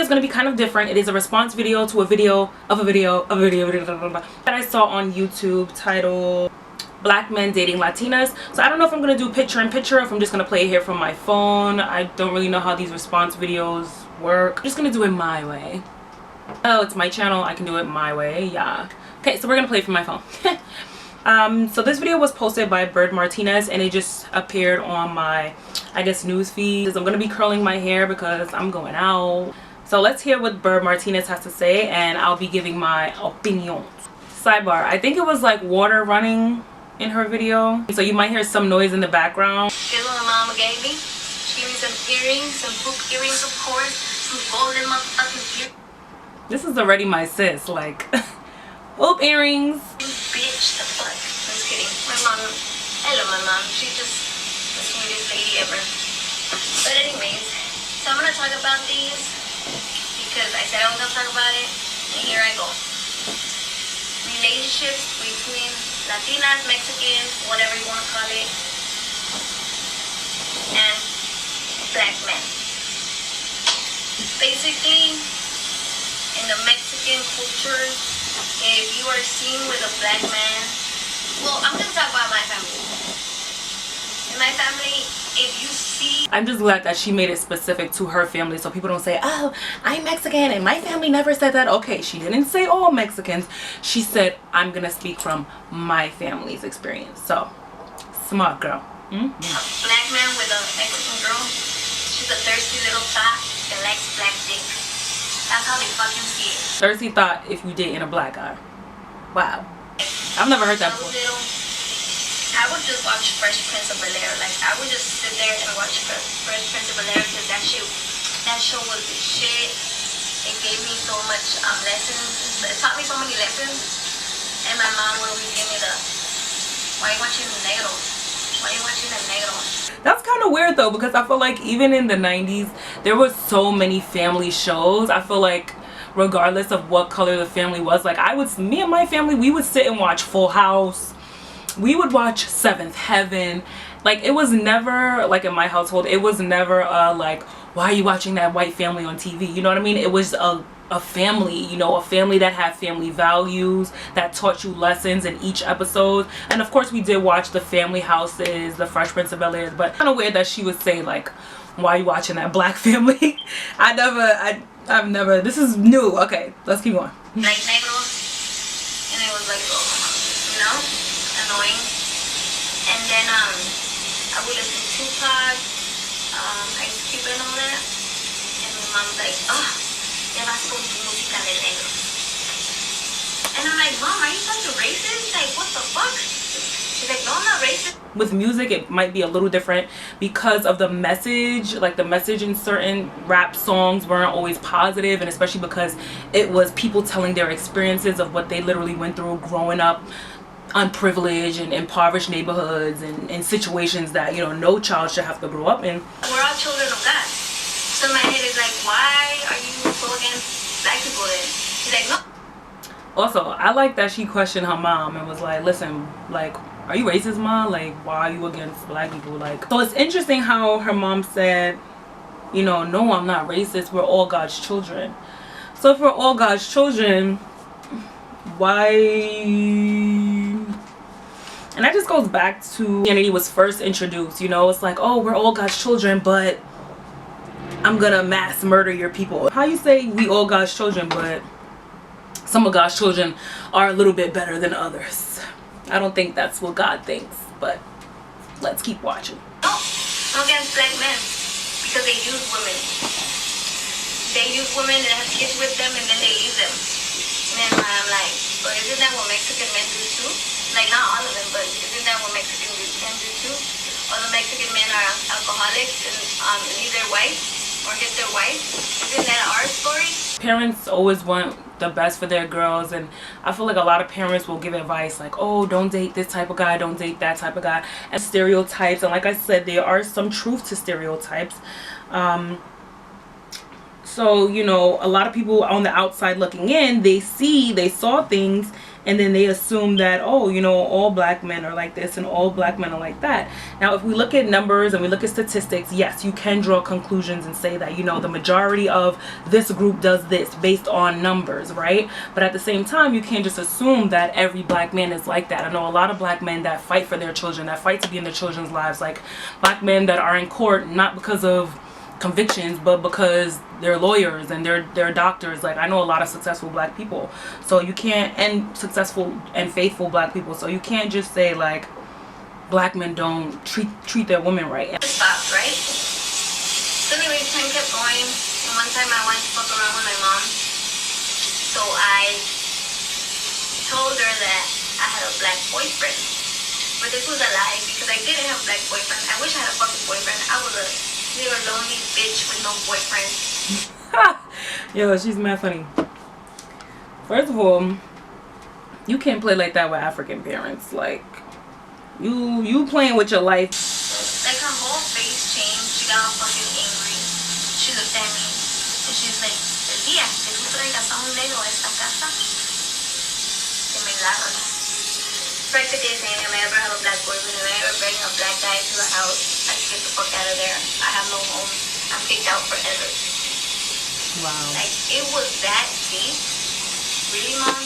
is going to be kind of different. It is a response video to a video that I saw on YouTube titled Black Men Dating Latinas. So I don't know if I'm going to do picture in picture, if I'm just going to play it here from my phone. I don't really know how these response videos work. I'm just going to do it my way. Oh, it's my channel, I can do it my way. Yeah. Okay, so we're going to play it from my phone. So this video was posted by Martinez, and it just appeared on my, I guess, news feed. I'm going to be curling my hair because I'm going out. So let's hear what Martinez has to say, and I'll be giving my opinions. Sidebar, I think it was like water running in her video, so you might hear some noise in the background. Here's what my mama gave me. She gave me some earrings, some hoop earrings, of course, some golden motherfucking earrings. This is already my sis, like, hoop earrings. Bitch, the fuck. I'm just kidding. My mom, I love my mom. She's just the sweetest lady ever. But anyways, so I'm gonna talk about these because I said I was gonna talk about it, and here I go. Relationships between Latinas, Mexicans, whatever you want to call it, and black men. Basically, in the Mexican culture, if you are seen with a black man, well, I'm going to talk about my family. In my family, if you see... I'm just glad that she made it specific to her family, so people don't say, oh, I'm Mexican and my family never said that. Okay, she didn't say all Mexicans. She said, I'm gonna speak from my family's experience. So, smart girl. A black man with a Mexican girl, she's a thirsty little thought that likes black dick. That's how they fucking see it. Thirsty thought if you dating a black guy. Wow. I've never heard that before. I would just watch Fresh Prince of Bel-Air. Like, I would just sit there and watch Fresh Prince of Bel-Air because that show was the shit. It gave me so much lessons. It taught me so many lessons. And my mom would always give me the, why are you watching the negro? Why are you watching the negro? That's kind of weird though, because I feel like even in the 90s, there was so many family shows. I feel like regardless of what color the family was, like me and my family, we would sit and watch Full House. We would watch Seventh Heaven. Like, it was never, like in my household, it was never like, why are you watching that white family on TV? You know what I mean? It was a family, you know, a family that had family values, that taught you lessons in each episode. And of course we did watch the Family Houses, the Fresh Prince of Bel-Air, but kind of weird that she would say like, why are you watching that black family? I've never, this is new. Okay, let's keep going. Like negros, and it was like, oh, you know, annoying. And then I would listen to Tupac, Ice Cube and all that. And my mom's like, oh, ya vas con tu música de negro. And I'm like, Mom, are you such a racist? Like, what the fuck? She's like, no, I'm not racist. With music, it might be a little different because of the message. Like, the message in certain rap songs weren't always positive, and especially because it was people telling their experiences of what they literally went through growing up unprivileged and impoverished neighborhoods and situations that, you know, no child should have to grow up in. We're all children of God. So my head is like, why are you so against black people then? She's like, no. Also, I like that she questioned her mom and was like, listen, like, are you racist, Mom? Like, why are you against black people? Like, so it's interesting how her mom said, you know, no, I'm not racist. We're all God's children. So if we're all God's children, why? And that just goes back to Christianity was first introduced. You know, it's like, oh, we're all God's children, but I'm gonna mass murder your people. How you say we all God's children, but some of God's children are a little bit better than others? I don't think that's what God thinks, but let's keep watching. No, I'm against black men because they use women. They use women and have kids with them, and then they leave them. And then I'm like, but isn't that what Mexican men do too? Like, not all of them, but isn't that what Mexican men do too? Or the Mexican men are alcoholics and leave their wife or hit their wife? Isn't that our story? Parents always want the best for their girls, and I feel like a lot of parents will give advice like, oh, don't date this type of guy, don't date that type of guy, and stereotypes. And like I said, there are some truth to stereotypes. So, you know, a lot of people on the outside looking in, they saw things and then they assume that, oh, you know, all black men are like this and all black men are like that. Now if we look at numbers and we look at statistics, yes, you can draw conclusions and say that, you know, the majority of this group does this based on numbers, right? But at the same time, you can't just assume that every black man is like that. I know a lot of black men that fight for their children, that fight to be in their children's lives, like black men that are in court not because of convictions but because they're lawyers and they're doctors. Like I know a lot of successful black people, so you can't, and successful and faithful black people, so you can't just say like black men don't treat their women right. Stopped, right? So anyway, time kept going, and one time I went to fuck around with my mom, so I told her that I had a black boyfriend, but this was a lie because I didn't have a black boyfriend. I wish I had a fucking boyfriend. I was a lonely bitch with no boyfriend. Yo, she's mad funny. First of all, you can't play like that with African parents. Like you playing with your life. Like her whole face changed. She got all fucking angry. She looked at me and she's like, el día que tú traigas a un negro a esta casa, que me largas. Practically saying if I ever have a black boyfriend, if I ever bring a black guy to the house, I can get the fuck out of there. I have no home. I'm kicked out forever. Wow. Like, it was that deep. Really, Mom?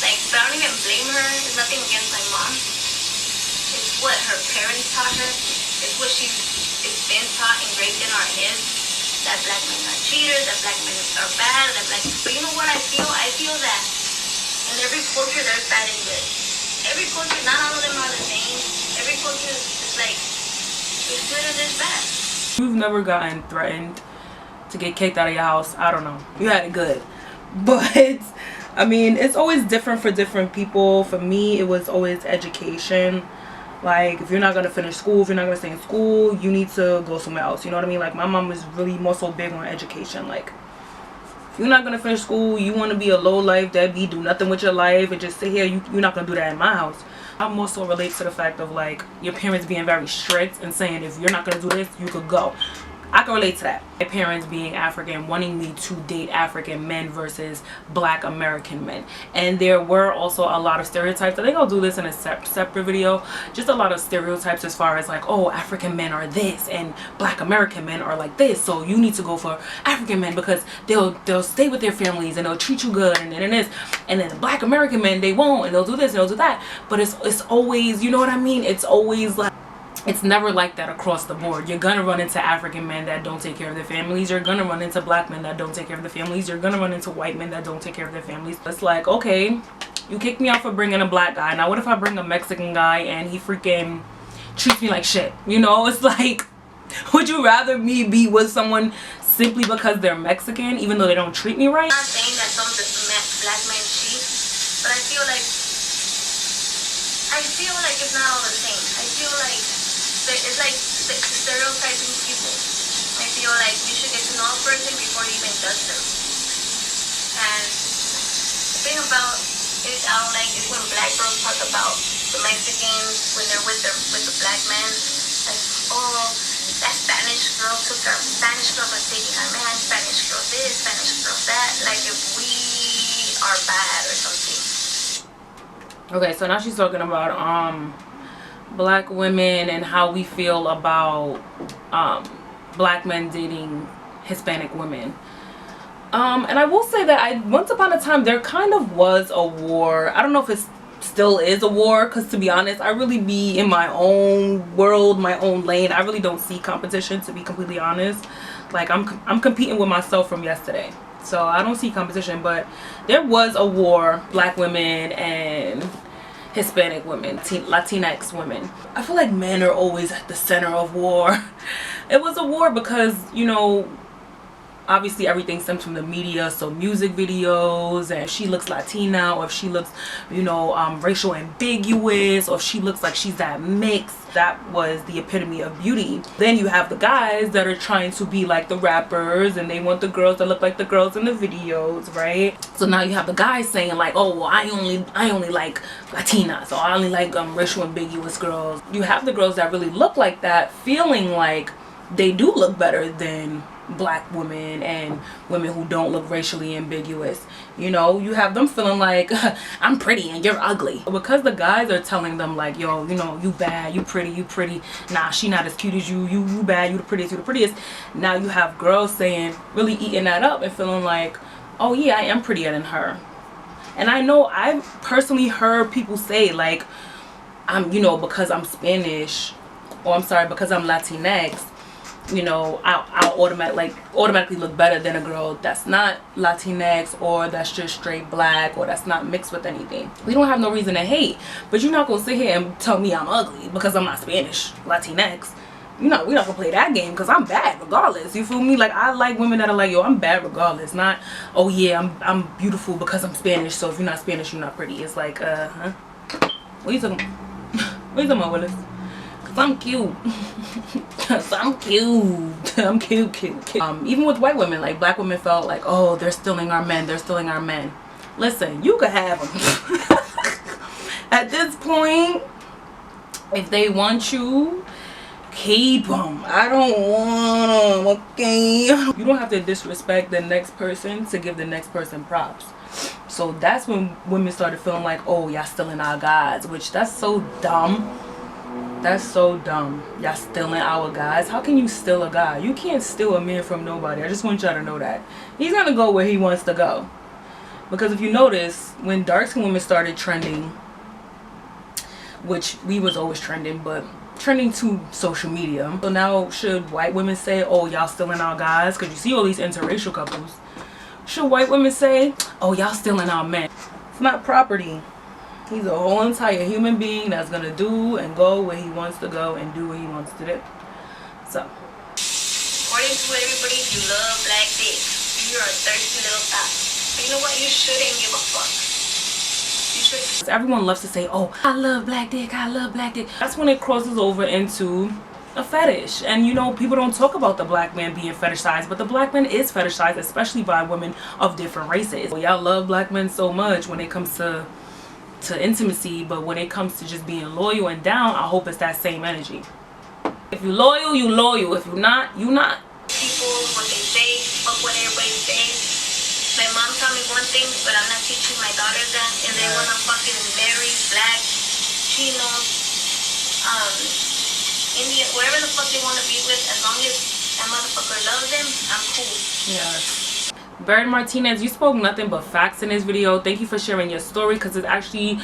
Like, but I don't even blame her. It's nothing against my mom. It's what her parents taught her. It's what it's been taught, engraved in our heads. That black men are cheaters, that black men are bad, that black... But you know what I feel? I feel that in every culture there's bad and good. Every culture, not all of them are the same. Every culture is like, there's good or there's bad. You've never gotten threatened to get kicked out of your house. I don't know. You had it good. But, I mean, it's always different for different people. For me, it was always education. Like, if you're not going to finish school, if you're not going to stay in school, you need to go somewhere else. You know what I mean? Like, my mom was really more so big on education. Like, if you're not going to finish school, you want to be a low-life deadbeat, do nothing with your life, and just sit here, you're not going to do that in my house. I more so relate to the fact of, like, your parents being very strict and saying, if you're not going to do this, you could go. I can relate to that. My parents being African, wanting me to date African men versus black American men. And there were also a lot of stereotypes. I think I'll do this in a separate video. Just a lot of stereotypes as far as like, oh, African men are this and black American men are like this. So you need to go for African men because they'll stay with their families and they'll treat you good and then this. And then the black American men, they won't, and they'll do this and they'll do that. But it's always, you know what I mean? It's always like, it's never like that across the board. You're gonna run into African men that don't take care of their families. You're gonna run into black men that don't take care of their families. You're gonna run into white men that don't take care of their families. It's like, okay, you kicked me out for bringing a black guy. Now what if I bring a Mexican guy and he freaking treats me like shit? You know, it's like, would you rather me be with someone simply because they're Mexican, even though they don't treat me right? I'm not saying that some black men cheat, but I feel like it's not all the same. I feel like it's like stereotyping people. I feel like you should get to know a person before you even judge them. And the thing about it, I don't like is when black girls talk about the Mexicans when they're with the black men. Like, oh, that Spanish girl was taking our man, Spanish girl this, Spanish girl that. Like if we are bad or something. Okay, so now she's talking about black women and how we feel about black men dating Hispanic women. And I will say that once upon a time there kind of was a war. I don't know if it still is a war, because to be honest, I really be in my own world, my own lane. I really don't see competition, to be completely honest. Like I'm competing with myself from yesterday, so I don't see competition. But there was a war, black women and Hispanic women, Latinx women. I feel like men are always at the center of war. It was a war because, you know, obviously everything stems from the media, so music videos, and if she looks Latina, or if she looks, you know, racial ambiguous, or if she looks like she's that mix, that was the epitome of beauty. Then you have the guys that are trying to be like the rappers, and they want the girls that look like the girls in the videos, right? So now you have the guys saying like, oh, well, I only like Latinas, or I only like racial ambiguous girls. You have the girls that really look like that feeling like they do look better than black women and women who don't look racially ambiguous. You know, you have them feeling like I'm pretty and you're ugly, because the guys are telling them like, yo, you know, you bad, you pretty, nah, she not as cute as you bad, you the prettiest. Now you have girls saying, really eating that up and feeling like, oh yeah, I am prettier than her. And I know I've personally heard people say like, I'm, you know, because I'm Spanish, or I'm sorry, because I'm Latinx, you know, I'll automatically look better than a girl that's not Latinx, or that's just straight black, or that's not mixed with anything. We don't have no reason to hate, but you're not gonna sit here and tell me I'm ugly because I'm not Spanish, Latinx. You know, we're not gonna play that game, because I'm bad regardless. You feel me? Like, I like women that are like, yo, I'm bad regardless. Not, oh yeah, I'm beautiful because I'm Spanish, so if you're not Spanish, you're not pretty. It's like, huh? What are you talking about? What are you talking about, Willis? Cause I'm cute. Cause I'm cute. I'm cute. Even with white women, like, black women felt like, oh, they're stealing our men. They're stealing our men. Listen, you could have them. At this point, if they want you, keep them. I don't want them, okay? You don't have to disrespect the next person to give the next person props. So that's when women started feeling like, oh, y'all stealing our guys, which that's so dumb. That's so dumb. Y'all stealing our guys. How can you steal a guy? You can't steal a man from nobody. I just want y'all to know that. He's gonna go where he wants to go. Because if you notice, when dark-skinned women started trending, which we was always trending, but trending to social media. So now should white women say, oh, y'all stealing our guys? Because you see all these interracial couples. Should white women say, oh, y'all stealing our men? It's not property. He's a whole entire human being that's gonna do and go where he wants to go and do what he wants to do. So, according to everybody, you love black dick. You're a thirsty little thot. But you know what? You shouldn't give a fuck. You should. Everyone loves to say, oh, I love black dick, I love black dick. That's when it crosses over into a fetish. And you know, people don't talk about the black man being fetishized, but the black man is fetishized, especially by women of different races. Well, y'all love black men so much when it comes to intimacy, but when it comes to just being loyal and down, I hope it's that same energy. If you're loyal, you loyal. If you're not, you not. People, what they say, fuck what everybody says. My mom taught me one thing, but I'm not teaching my daughters that. And they wanna fucking marry black, Chinos, Indian, wherever the fuck they wanna be with. As long as that motherfucker loves them, I'm cool. Yes. Martinez, you spoke nothing but facts in this video. Thank you for sharing your story, because it actually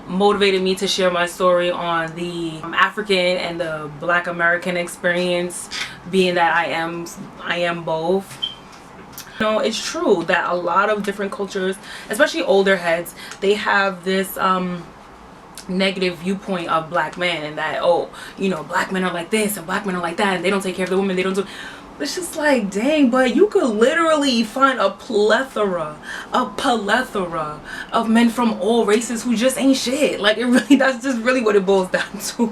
motivated me to share my story on the African and the Black American experience, being that I am both. You know, it's true that a lot of different cultures, especially older heads, they have this negative viewpoint of black men, and that, oh, you know, black men are like this and black men are like that, and they don't take care of the women, they don't do. It's just like, dang, but you could literally find a plethora of men from all races who just ain't shit. Like, it really, that's just really what it boils down to.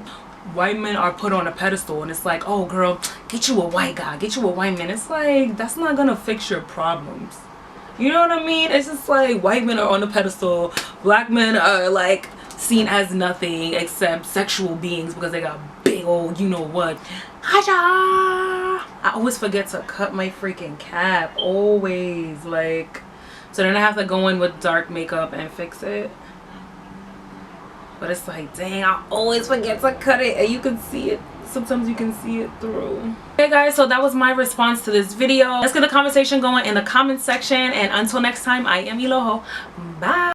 White men are put on a pedestal, and it's like, oh girl, get you a white guy, get you a white man. It's like, that's not gonna fix your problems. You know what I mean? It's just like, white men are on the pedestal, black men are like seen as nothing except sexual beings because they got big old, you know what. I always forget to cut my freaking cap, always, like, so then I have to go in with dark makeup and fix it. But it's like, dang, I always forget to cut it, and you can see it. Sometimes you can see it through. Okay guys, so that was my response to this video. Let's get the conversation going in the comment section, and until next time, I am Eloho. Bye.